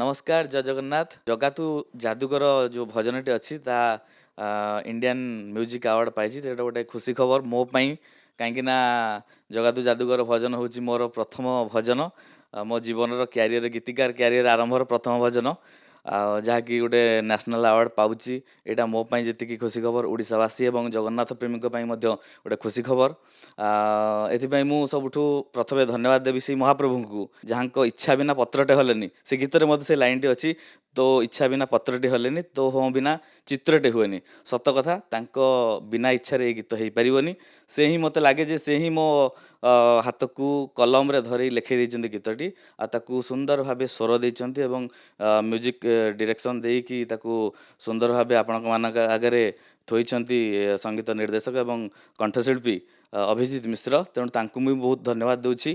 नमस्कार जय जगन्नाथ जगातु जादूगर जो भजनटी अच्छी ता इंडियन म्यूजिक अवार्ड पाई गोटे खुशी खबर मो पाई कहीं जगातु जादूगर भजन हूँ मोर प्रथम भजन मो जीवन क्यारियर गीतिकार क्यारियर आरंभर प्रथम भजन जहाँकि गोटे नेशनल अवार्ड पाऊँगी यहाँ मोपाई जी खुशी खबर ओडावासी और जगन्नाथ प्रेमी गोटे खुशी खबर एपाई मु सबुठु प्रथम धन्यवाद देवी से महाप्रभु को जहाँ इच्छा बिना पत्रटे हलेनी से गीत में से लाइन टी अच्छी तो इच्छा बिना पत्रटे हलेनी तो हों बिना चित्रटे हुए सत कथा बिना इच्छा ये गीत हो पारनी से ही मत लगे जे से ही मो हाथ को कलम रे धरी लिखे देते गीतटी आकु सुंदर भाव स्वर देते म्यूजिक डायरेक्शन देकी सुंदर भाव आपण मान आगे थोइछंती संगीत निर्देशक एवं कंठशिल्पी अभिजीत मिश्र तेणु तांकु मुझे बहुत धन्यवाद दूची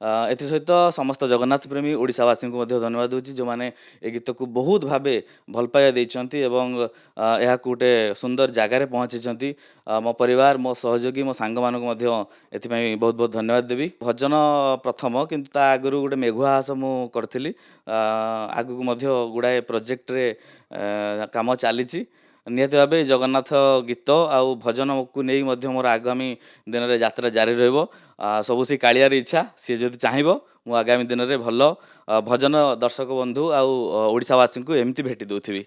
एसहित समस्त जगन्नाथ प्रेमी ओडावासी को धन्यवाद दूची जो मैंने ए गीत को बहुत भाव भल पाया देइछंती एवं यह गोटे सुंदर जगार पहुँची मो परिवार मो सहयोगी मो सांग मानक एथिपाई बहुत बहुत धन्यवाद देवी भजन प्रथम किंतु ता आगु गोटे मेघुहास मु करथिली आगु गुड़ाए प्रोजेक्ट रे काम चली निहत भाव जगन्नाथ गीत आउ भजन को नहीं मोर आगामी दिन में यात्रा जारी सबू सी कालियार इच्छा सी जदि चाहब मु आगामी दिन में भल भजन दर्शक बंधु आउ ओडावासी को एमती भेटी दूथी।